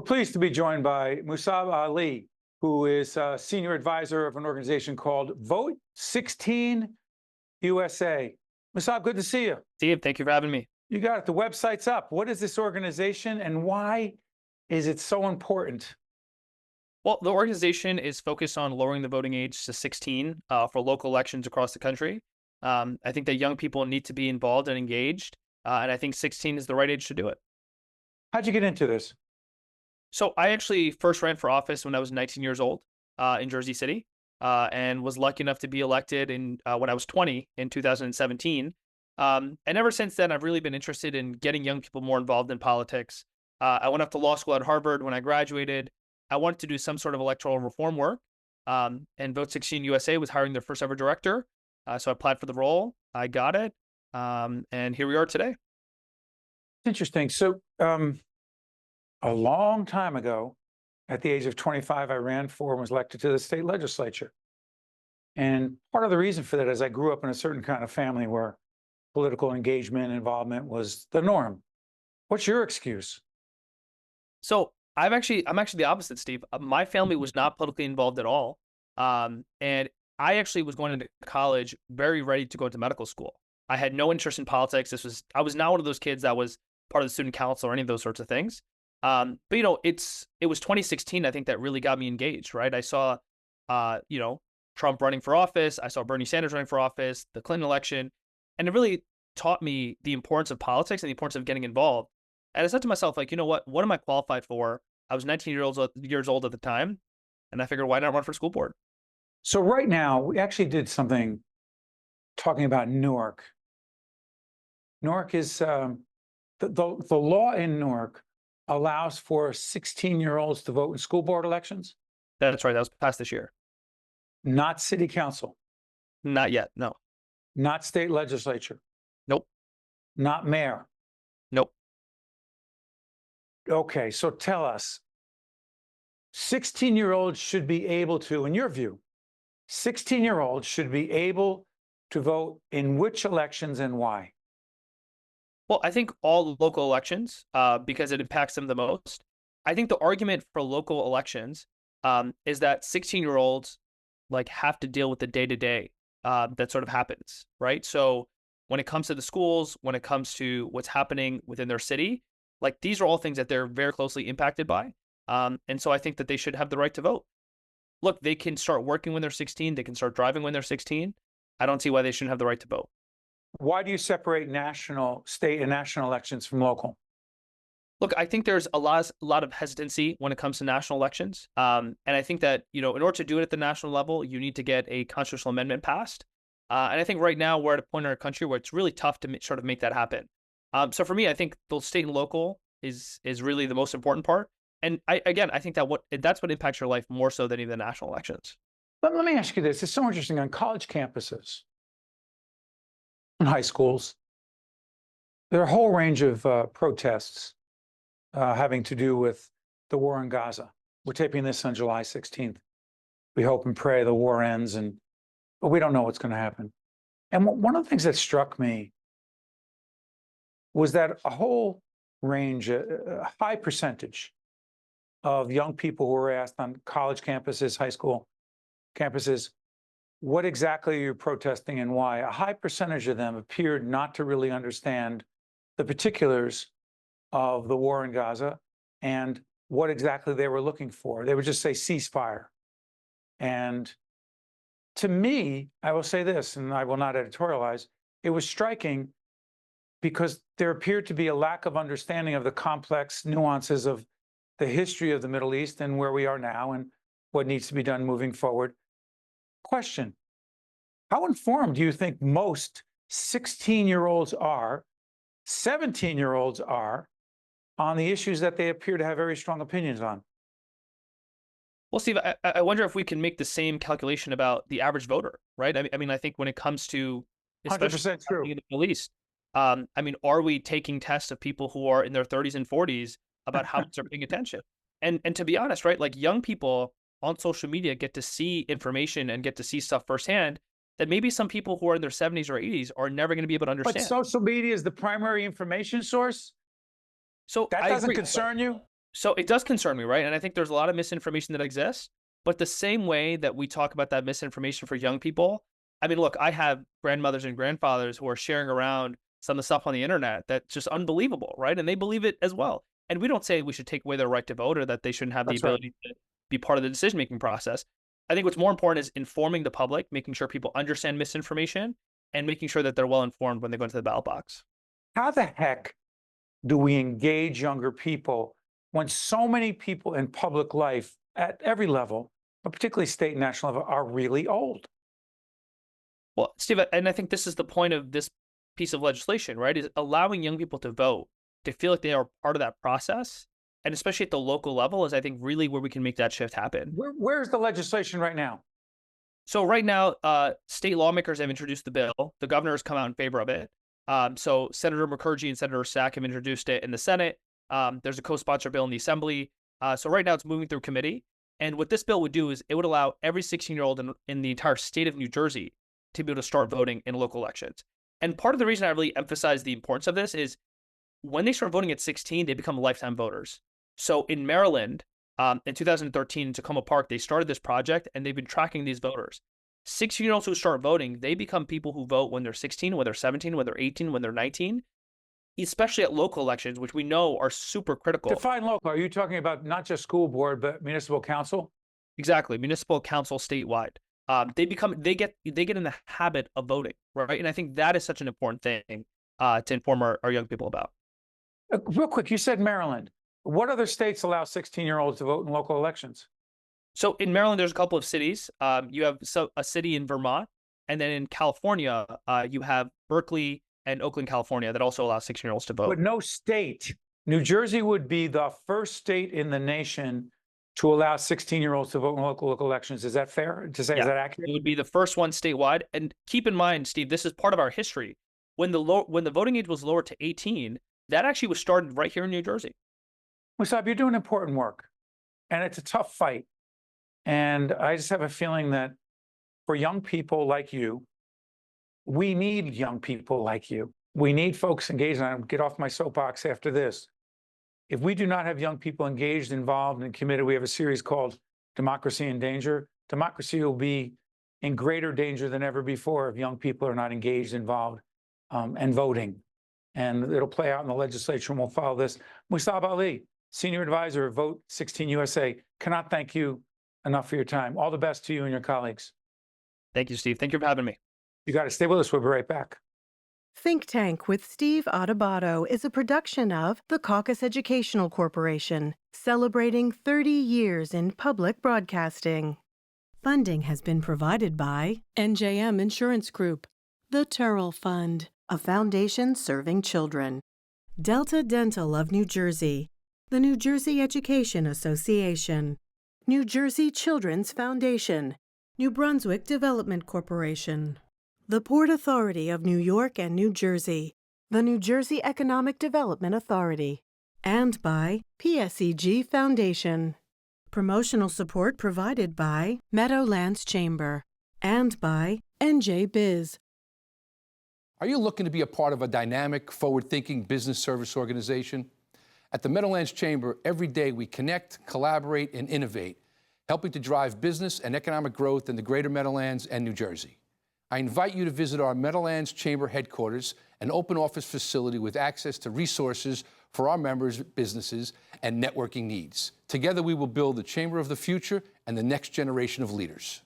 pleased to be joined by Mussab Ali, who is a senior advisor of an organization called Vote16 USA. Mussab, good to see you. Steve, thank you for having me. You got it. The website's up. What is this organization and why is it so important? Well, the organization is focused on lowering the voting age to 16 for local elections across the country. I think that young people need to be involved and engaged, and I think 16 is the right age to do it. How'd you get into this? So I actually first ran for office when I was 19 years old in Jersey City, and was lucky enough to be elected when I was 20 in 2017. And ever since then, I've really been interested in getting young people more involved in politics. I went up to law school at Harvard when I graduated. I wanted to do some sort of electoral reform work, and Vote16 USA was hiring their first ever director. So I applied for the role. I got it, and here we are today. Interesting. So a long time ago, at the age of 25, I ran for and was elected to the state legislature. And part of the reason for that is I grew up in a certain kind of family where political engagement and involvement was the norm. What's your excuse? So I'm actually the opposite, Steve. My family was not politically involved at all, and I actually was going into college very ready to go into medical school. I had no interest in politics. I was not one of those kids that was part of the student council or any of those sorts of things. But it was 2016, I think, that really got me engaged, right? I saw, Trump running for office. I saw Bernie Sanders running for office, the Clinton election, and it really taught me the importance of politics and the importance of getting involved. And I said to myself, like, you know what am I qualified for? I was 19 years old at the time, and I figured, why not run for school board? So right now, we actually did something talking about Newark. Newark is, the law in Newark allows for 16-year-olds to vote in school board elections? That's right. That was passed this year. Not city council? Not yet. No. Not state legislature? Nope. Not mayor? Nope. Okay, so tell us, 16-year-olds should be able to, in your view, 16-year-olds should be able to vote in which elections and why? Well, I think all the local elections, because it impacts them the most. I think the argument for local elections is that 16-year-olds have to deal with the day-to-day that sort of happens, right? So when it comes to the schools, when it comes to what's happening within their city, these are all things that they're very closely impacted by. And so I think that they should have the right to vote. Look, they can start working when they're 16. They can start driving when they're 16. I don't see why they shouldn't have the right to vote. Why do you separate state and national elections from local? Look, I think there's a lot of hesitancy when it comes to national elections. And I think that, in order to do it at the national level, you need to get a constitutional amendment passed. And I think right now we're at a point in our country where it's really tough to sort of make that happen. So for me, I think the state and local is really the most important part. And I think that's what impacts your life more so than even the national elections. Let me ask you this. It's so interesting on college campuses, in high schools, there are a whole range of protests having to do with the war in Gaza. We're taping this on July 16th. We hope and pray the war ends, but we don't know what's going to happen. And one of the things that struck me was that a whole range, a high percentage of young people who were asked on college campuses, high school campuses, what exactly are you protesting and why? A high percentage of them appeared not to really understand the particulars of the war in Gaza and what exactly they were looking for. They would just say ceasefire. And to me, I will say this, and I will not editorialize, it was striking because there appeared to be a lack of understanding of the complex nuances of the history of the Middle East and where we are now and what needs to be done moving forward. Question, how informed do you think most 16-year-olds are, 17-year-olds are, on the issues that they appear to have very strong opinions on? Well, Steve, I wonder if we can make the same calculation about the average voter, right? I mean, I think when it comes to, especially 100% true. In the Middle East, are we taking tests of people who are in their 30s and 40s about how much they're paying attention? And to be honest, right, young people on social media get to see information and get to see stuff firsthand that maybe some people who are in their 70s or 80s are never going to be able to understand. But social media is the primary information source? So that doesn't concern you? So it does concern me, right? And I think there's a lot of misinformation that exists. But the same way that we talk about that misinformation for young people, I mean, look, I have grandmothers and grandfathers who are sharing around some of the stuff on the internet that's just unbelievable, right? And they believe it as well. And we don't say we should take away their right to vote or that they shouldn't have the That's right. ability to be part of the decision-making process. I think what's more important is informing the public, making sure people understand misinformation, and making sure that they're well informed when they go into the ballot box. How the heck do we engage younger people when so many people in public life at every level, but particularly state and national level, are really old? Well, Steve, and I think this is the point of this piece of legislation, right? Is allowing young people to vote, to feel like they are part of that process, and especially at the local level is, I think, really where we can make that shift happen. Where's the legislation right now? So right now, state lawmakers have introduced the bill. The governor has come out in favor of it. So Senator McCurgy and Senator Sack have introduced it in the Senate. There's a co-sponsor bill in the Assembly. So right now it's moving through committee. And what this bill would do is it would allow every 16-year-old in the entire state of New Jersey to be able to start voting in local elections. And part of the reason I really emphasize the importance of this is when they start voting at 16, they become lifetime voters. So in Maryland, in 2013 in Tacoma Park, they started this project and they've been tracking these voters. 16-year-olds who start voting, they become people who vote when they're 16, when they're 17, when they're 18, when they're 19, especially at local elections, which we know are super critical. Define local. Are you talking about not just school board, but municipal council? Exactly. Municipal council statewide. They get in the habit of voting, right? And I think that is such an important thing to inform our young people about. Real quick, you said Maryland. What other states allow 16-year-olds to vote in local elections? So in Maryland, there's a couple of cities. You have a city in Vermont, and then in California, you have Berkeley and Oakland, California, that also allow 16-year-olds to vote. But no state. New Jersey would be the first state in the nation to allow 16-year-olds to vote in local elections. Is that fair to say? Yeah. Is that accurate? It would be the first one statewide. And keep in mind, Steve, this is part of our history. When the voting age was lowered to 18, that actually was started right here in New Jersey. Mussab, you're doing important work, and it's a tough fight. And I just have a feeling that for young people like you, we need young people like you. We need folks engaged, and I'll get off my soapbox after this. If we do not have young people engaged, involved, and committed, we have a series called Democracy in Danger. Democracy will be in greater danger than ever before if young people are not engaged, involved, and voting. And it'll play out in the legislature, and we'll follow this. Mussab Ali, Senior Advisor of Vote16 USA, cannot thank you enough for your time. All the best to you and your colleagues. Thank you, Steve. Thank you for having me. You got to stay with us. We'll be right back. Think Tank with Steve Adubato is a production of the Caucus Educational Corporation, celebrating 30 years in public broadcasting. Funding has been provided by NJM Insurance Group, the Turrell Fund, a foundation serving children, Delta Dental of New Jersey, the New Jersey Education Association, New Jersey Children's Foundation, New Brunswick Development Corporation, the Port Authority of New York and New Jersey, the New Jersey Economic Development Authority, and by PSEG Foundation. Promotional support provided by Meadowlands Chamber and by NJ Biz. Are you looking to be a part of a dynamic, forward-thinking business service organization? At the Meadowlands Chamber, every day we connect, collaborate, and innovate, helping to drive business and economic growth in the greater Meadowlands and New Jersey. I invite you to visit our Meadowlands Chamber headquarters, an open office facility with access to resources for our members' businesses and networking needs. Together, we will build the Chamber of the future and the next generation of leaders.